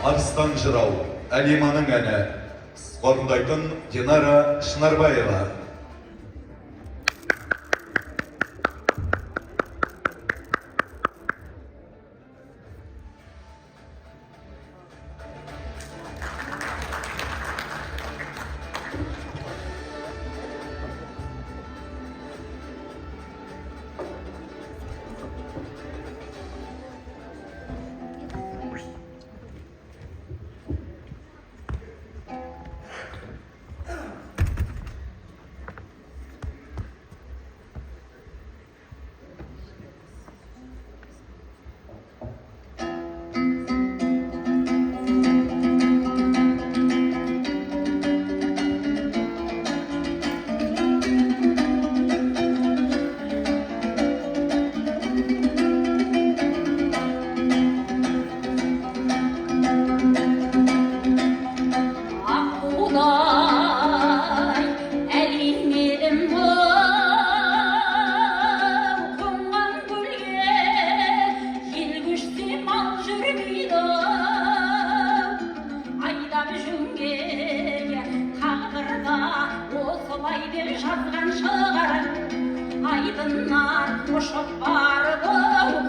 Арыстан жырау, Әлиманың әні, орындайтын Динара Шынарбаева. Жазған шығар айдыннан ұшып барып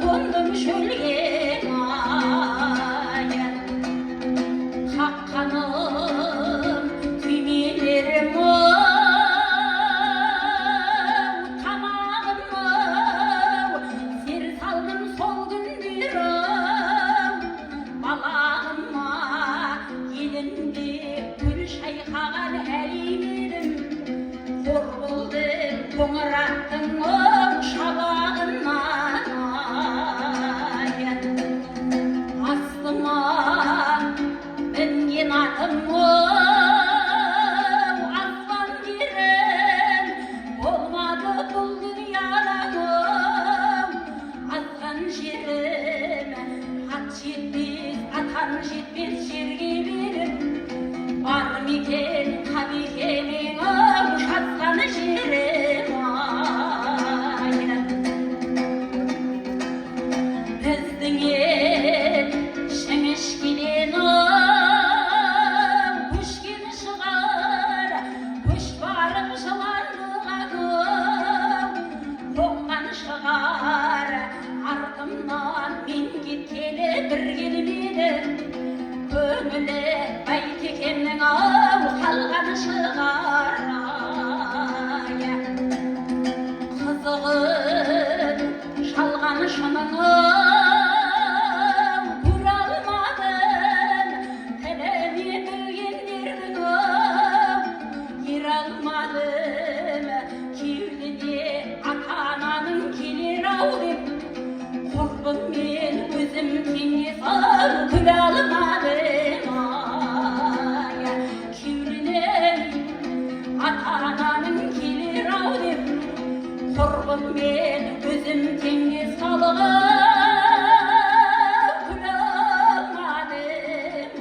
қондым шөлге қаққаным күймелерім тамағым сер салдым сол күндері балағыма елінде гүл шайқаған әлемедім қор болдым қоңыраттың шабағынан астыма мінген атым аспан керім болмады бұл дүнияда азған жерім ат жетпес атан жетпес жерге беріп бар мекен қабекенің жатқан жерім біздің ел шіңішкеден көшкен шығар көш барып жыландыға тоңған шығар артымнан мен кеткелі бір келмеді көңілі байтекемнің қалған шығар қызығын шалған шының көре алмадым тіліме білгендердің ере алмадым кеудеде ата-ананың келер-ау деп құрбыммен өзім кеңес күле алмадым кеудеден ата-ананың келер-ау деп құрбыммен өзім кеңес салып күле алмадым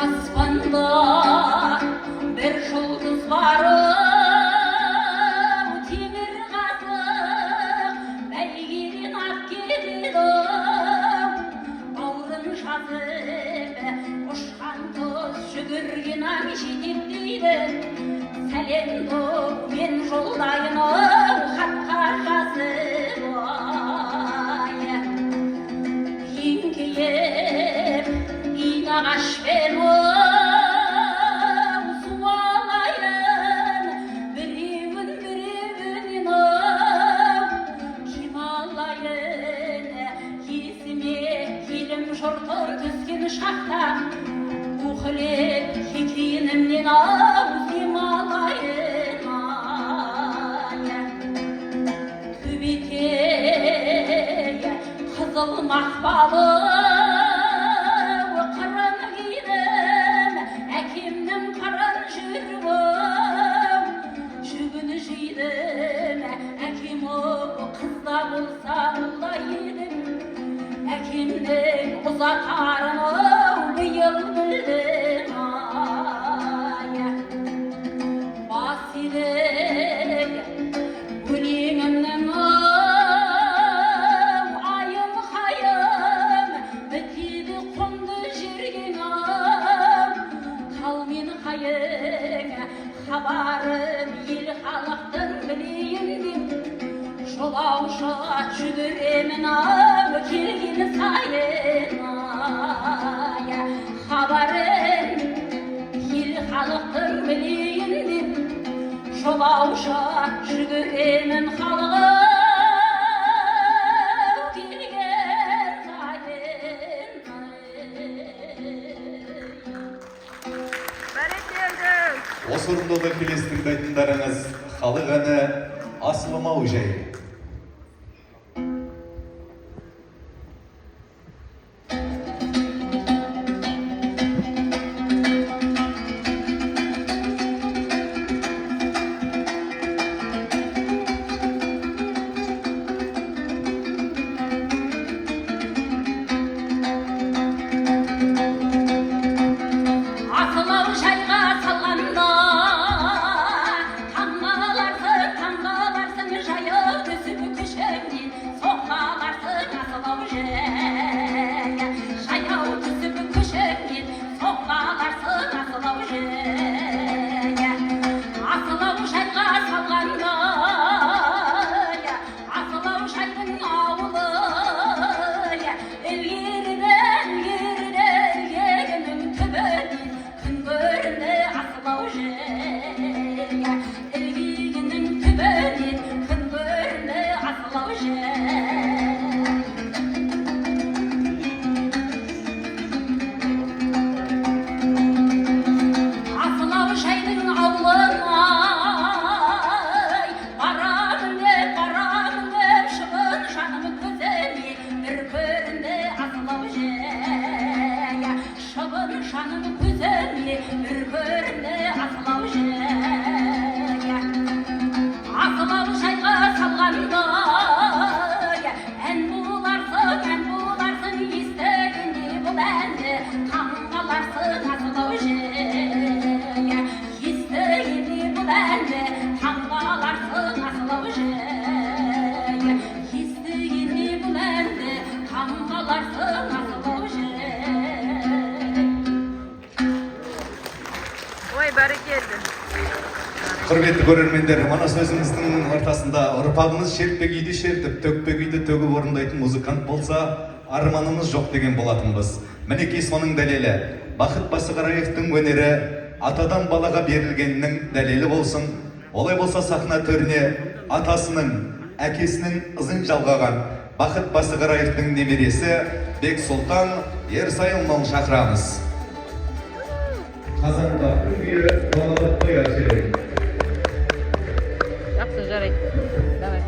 аспанда бір жұлдыз бар темір қазық бәйгеден ат келеді бауырын жазып ұшқан құс жүгірген аң жетектейді сәлемді мен жолдайын хатқа жазып еңкейіп инағашпен суалайын біреуін біреуінен кем алайын шақта Ухлеп хикиінімнен аузым алайын Төбетей қызыл мақпалы қырын кидім әкемнің қырын жүргім жүгін жидім әкем қызда болса ұлдай едім әкемнің ұзатарын биыл білдім бас едім өлеңімнің айым хайым бітеді құмды жүрген тал мен қайың хабарым ел халықтың білейін деп жолаушы жүгіремін келген сайын хабарын ел халықтың білейін деп жолаушы жүгіремін халығым келген сайын Бәрекелді! Осы орындалда келесі тыңдайтындарыңыз халық әні асылым-ау жай. Асылау жайға салғанда таңғаларсың жайы түсіп күшіңнен соққаларсың асылау жайға жаяу түсіп күшіңнен соққаларсың асылау жайға асылау жайға салғанда асылау жайдың ауылы ілгерінің түбінен күн көрінді асылау жайға ілгерінің түбінен күн көрінді асылау жайға асылау жайдың ауылына барамын деп шыбын жаным көзіме бір көрінді асылау жайға шыбын жаным көзіме бір көрінді асылау жайға асылау жайға салғанда ән боларсың естігенде бұл әнді таңғаларсың асылау жайға естігенде бұл әнді таңғаларсың асылау жайға естігенде бұл әнді таңғаларсың асылау жайға Ой, бәрекелді! Құрметті көрермендер, мана сөзіміздің ортасында ұрпағымыз шертпе күйді шертіп, төкпе күйді төгіп орындайтын музыкант болса, арманымыз жоқ деген болатынбыз. Мінекей соның дәлелі. Бақыт Басығараевтың өнері атадан балаға берілгеннің дәлелі болсын. Олай болса сахна төріне атасының, әкесінің ызын жалғаған Бақыт Басығараевтың немересі Бек Сұлтан Ерсайылмауын шақырамыз. Қазанда күнге балаға қояр жерек. Жақсы, жарайды. Давай.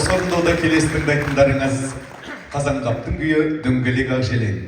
Осы орындауда келесі тыңдайтындарыңыз Қазанғаптың күйі «Дөңгелек ақ желең».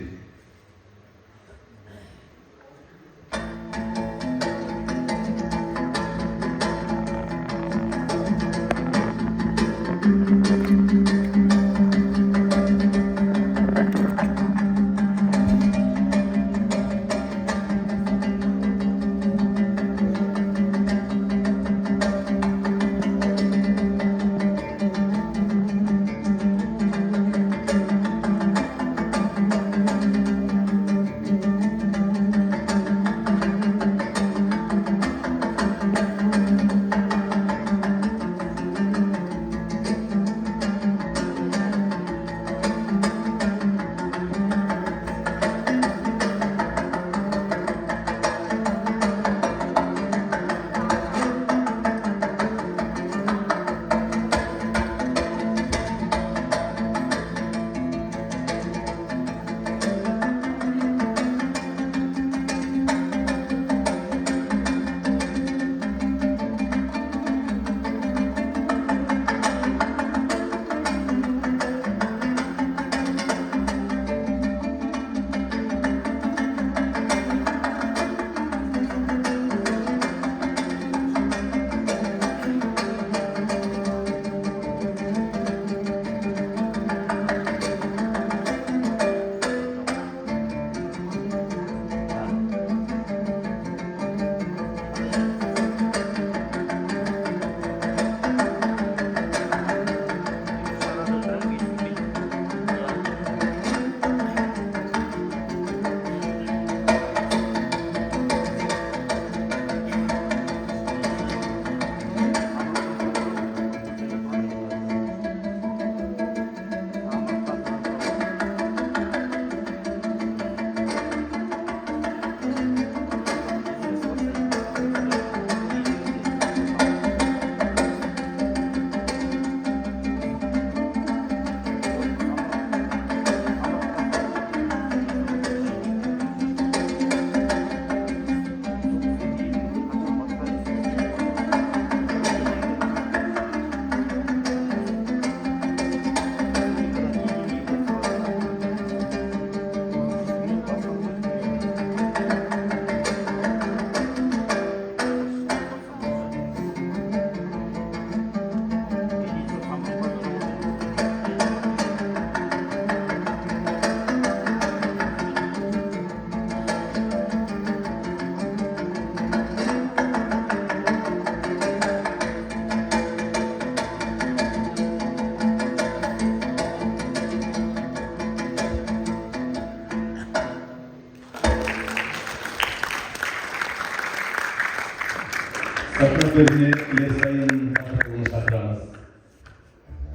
Сәттіліктеріне ел сайын шақырылуын шақырамыз.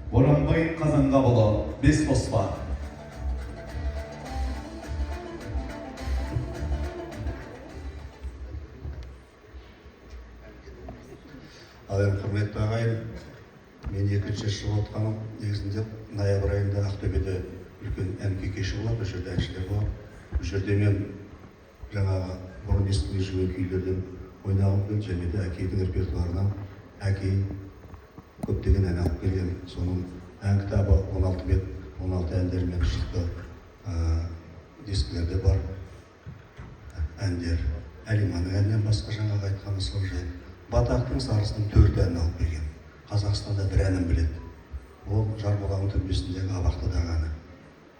Боранбай Қазанғапұлы, бес қоспа. Құрметті ағайын, мен екінші шығып отқаным негізінде ноябрь айында Ақтөбеде үлкен ән күй кеші болады, бұл жерде әншілер болады. Бұл жерде мен жаңағы бұрын естімей жүрген күйлерден ойнағым келді, және де әкейдің репертуарынан әкей көптеген ән алып келген. Соның ән кітабы 16 бет, 16 әндермен шықты. Дискілерде бар әндер. Әлиманың әнінен басқа жаңағы айтқаны сол жай. Батақтың сарысының 4 әнін алып келген. Қазақстанда бір әнін біледі. Ол Жарбұлағының түрмесіндегі Абақтыдағы әні.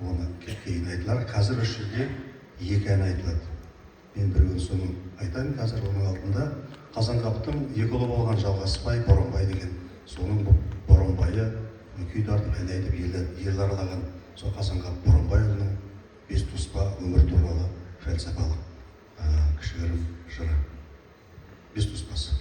Оны кейін айтылар. Қазір осы жерде 2 ән айтылады. Мен біреуін соның айтайын. Қазір оның алдында Қазанғаптың екі ұлы болған Жалғасбай, Боранбай деген. Соның Боранбайы күй тартып ән айтып ел аралаған сол Қазанғап Боранбайұлының бес туыспа өмір туралы фәлсапалық кішігірім жыры. Бес туыспасы.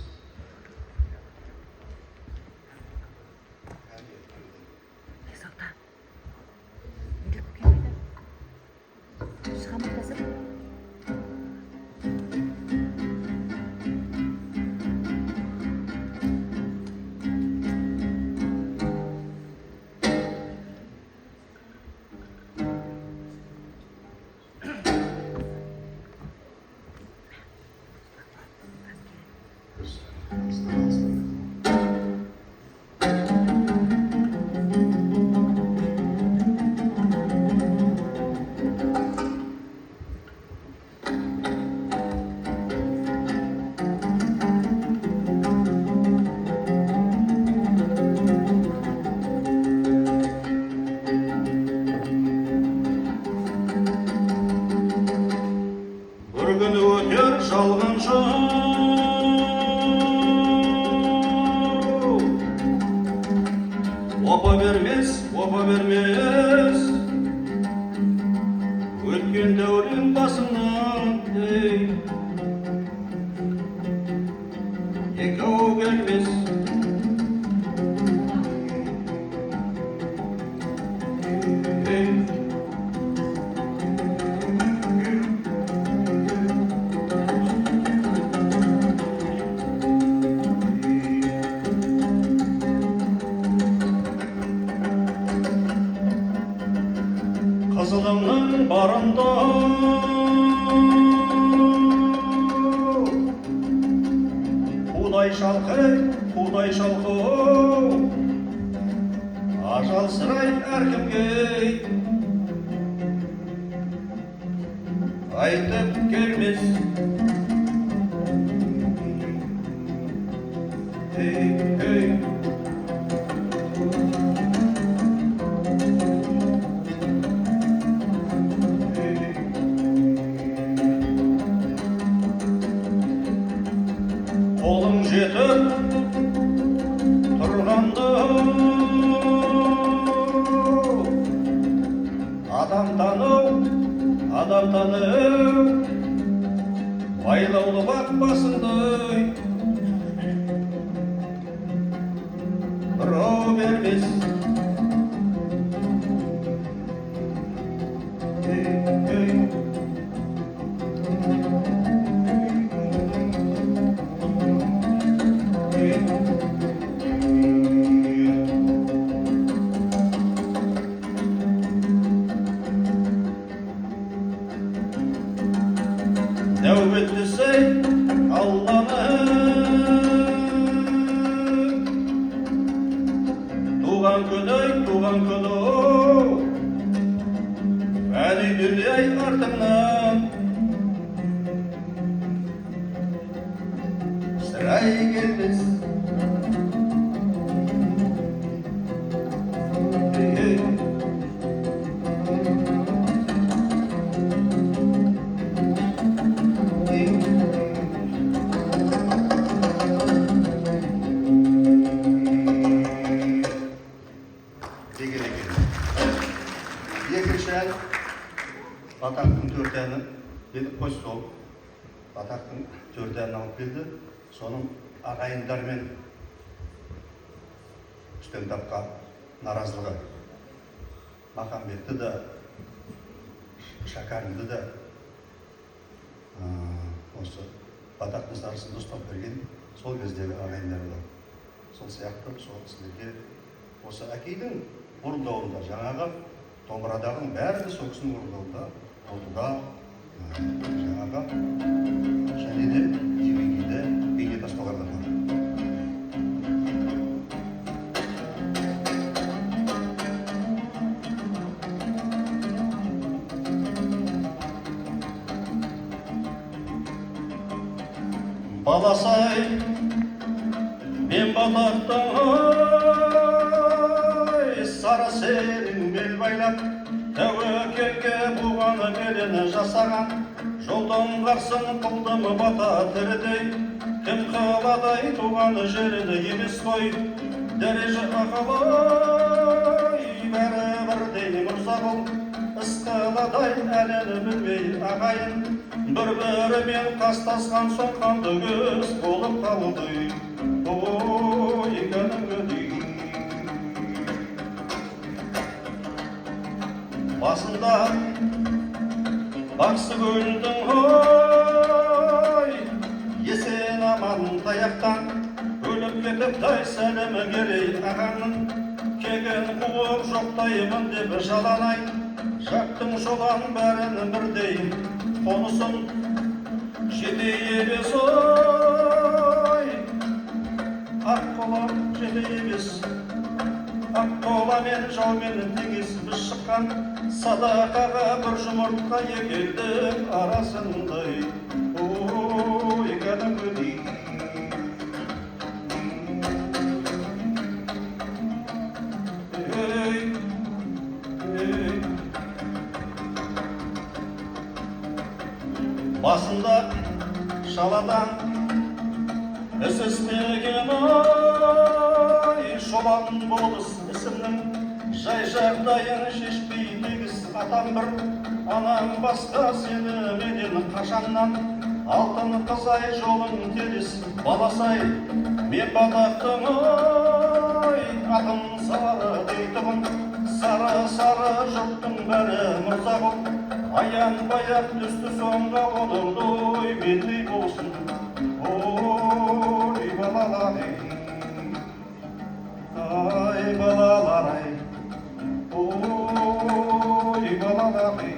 бір күні өтер жалған жау. Опа бермес өткен дәурен басынан, екеу келмес. Қызылыңның барында қудай шалқы ажал сырай әркімге айтып келмес. Қолың жетіп тұрғанда адам тану байлаулы бақ басындай бірау бермес. Нәубеттісі Алланың туған күні әне дүние артыңнан сірай келмес. Екінші ән Батақтың төрт әні, енді қойшы сол Батақтың төрт әнін алып келді. Соның ағайындармен үстем тапқа наразылығы. Махамбетті де, Шәкәрімді де осы Батақтың сарысын ұстап берген сол кездегі ағайындары. Сол сияқты сол сіздерге осы әкейдің орындауында жаңағы домбырадағының бәрі де сол кісінің орындауында отуда жаңағы және де дивидиде бейнетаспаларда бар. Баласай мен Батақтай сары сенің бел байлап тәуекелге буғаны белені жасаған жолдың қарсын қылдым бата тірідей кім қаладай туғаны жеріні емес қой дәреже ақылай бәрі бірдей мырза бұл іс қаладай әлені білмей ағайын бір-бірімен қастасқан соң қанды көз болып қалды. Ой, кәдімгідей басында бақсы көлдің ой есен аман таяқтан өліп кетіп тай сәлемі керей ағаңның кеген қуып жоқтаймын деп жаланай жақтың жолан бәрін бірдей қонысын жетей емес ой аққұла жетей емес аққұла мен жаумен теңес біз шыққан садақаға бір жұмыртқа екеудің арасындай ой кәдімгідей басында шаладан із іздеген ой шолан болыс ісімнің жай жағдайын шешпей тегіс атам бір анам басқа сені менен қашаннан алтын қызай жолын теріс баласай мен батақтың ой атым сары дейтұғын сары сары жұрттың бәрі мырза боп аянбай ақ түсті соңға қонырды ой мендей болсын ой балалар ай балалар ай ой балалар ай